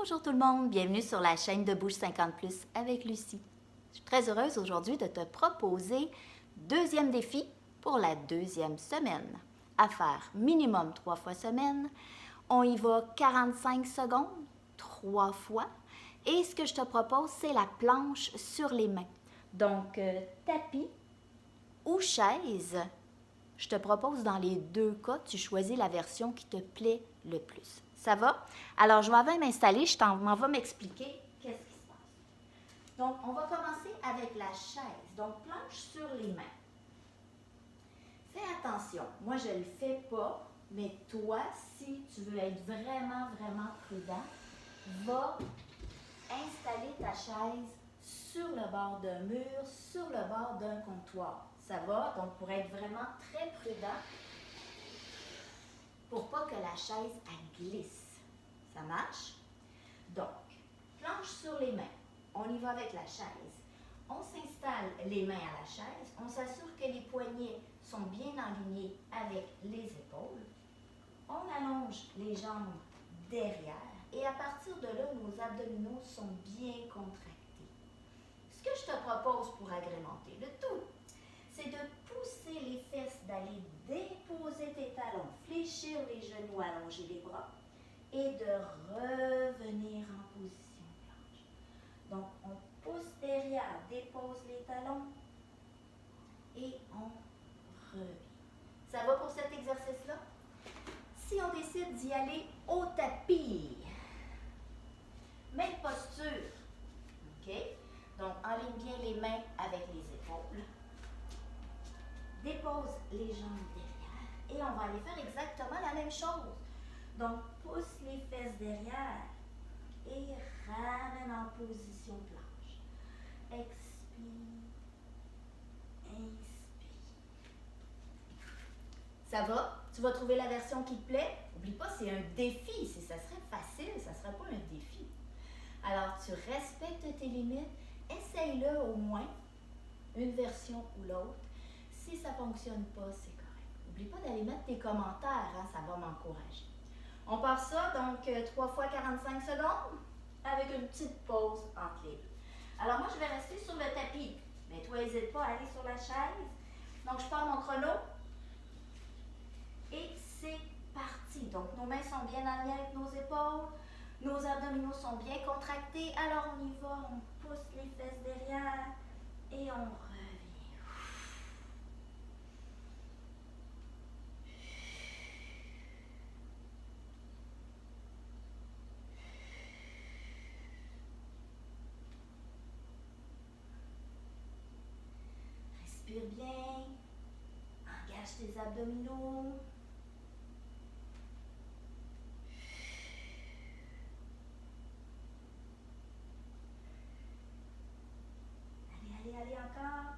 Bonjour tout le monde, bienvenue sur la chaîne de Bouge 50+ avec Lucie. Je suis très heureuse aujourd'hui de te proposer deuxième défi pour la deuxième semaine. À faire minimum 3 fois semaine. On y va 45 secondes, 3 fois. Et ce que je te propose, c'est la planche sur les mains. Donc, tapis ou chaise. Je te propose dans les deux cas, tu choisis la version qui te plaît le plus. Ça va? Alors, je vais m'installer, m'en vais m'expliquer qu'est-ce qui se passe. Donc, on va commencer avec la chaise. Donc, planche sur les mains. Fais attention, moi je ne le fais pas, mais toi, si tu veux être vraiment, vraiment prudent, va installer ta chaise sur le bord d'un mur, sur le bord d'un comptoir. Ça va? Donc, pour être vraiment très prudent, pour pas que la chaise elle glisse. Ça marche? Donc, planche sur les mains. On y va avec la chaise. On s'installe les mains à la chaise. On s'assure que les poignets sont bien alignés avec les épaules. On allonge les jambes derrière. Et à partir de là, nos abdominaux sont bien contractés. Ce que je te propose pour agrémenter le tout, c'est de pousser les fesses, d'aller déposer tes talons, fléchir les genoux, allonger les bras et de revenir en position planche. Donc, on pousse derrière, dépose les talons et on revient. Ça va pour cet exercice-là? Si on décide d'y aller au tapis, même posture, OK? Donc, enligne bien les mains avec les épaules. Dépose les jambes derrière et on va aller faire exactement la même chose. Donc, pousse les fesses derrière et ramène en position planche. Expire, inspire. Ça va? Tu vas trouver la version qui te plaît? N'oublie pas, c'est un défi. Si ça serait facile, ça ne serait pas un défi. Alors, tu respectes tes limites. Essaye-le au moins, une version ou l'autre. Si ça ne fonctionne pas, c'est correct. N'oublie pas d'aller mettre tes commentaires, hein, ça va m'encourager. On part ça, donc 3 fois 45 secondes, avec une petite pause entre les deux. Alors moi, je vais rester sur le tapis, mais toi, n'hésite pas à aller sur la chaise. Donc, je pars mon chrono. Et c'est parti. Donc, nos mains sont bien alignées avec nos épaules. Nos abdominaux sont bien contractés. Alors, on y va. On pousse les fesses derrière et on revient. Respire bien. Engage tes abdominaux. Allez encore.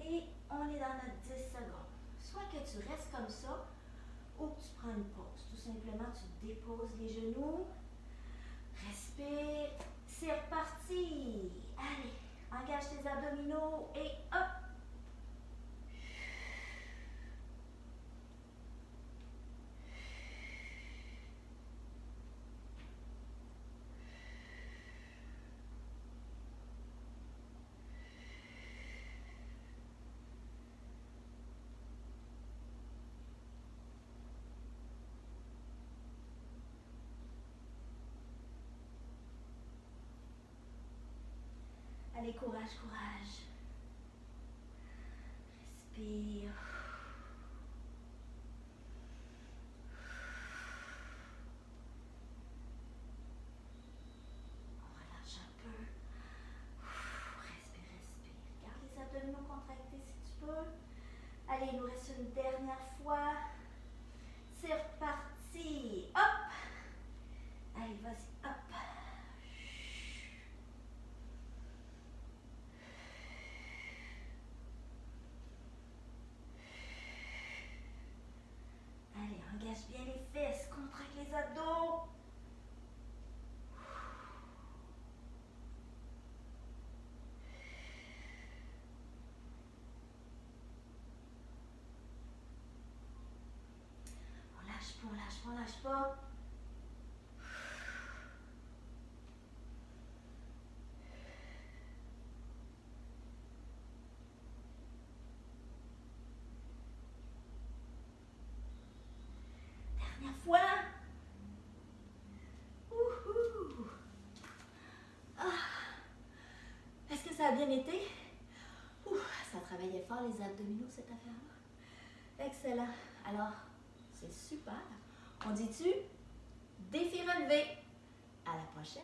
Et on est dans notre 10 secondes. Soit que tu restes comme ça, ou que tu prends une pause. Tout simplement, tu déposes les genoux. Respire. C'est reparti. Allez, engage tes abdominaux et hop. Allez, courage, courage. Respire. On relâche un peu. Respire, respire. Garde les abdominaux contractés si tu peux. Allez, il nous reste une dernière fois. C'est reparti. Hop. Allez, vas-y, hop. Allez, engage bien les fesses, contracte les abdos. On lâche pas, on lâche pas, on lâche pas. dernière fois. Wouhou! Ah. Est-ce que ça a bien été? Ça travaillait fort les abdominaux, cette affaire-là. Excellent. Alors, c'est super. On dit-tu? Défi relevé. À la prochaine.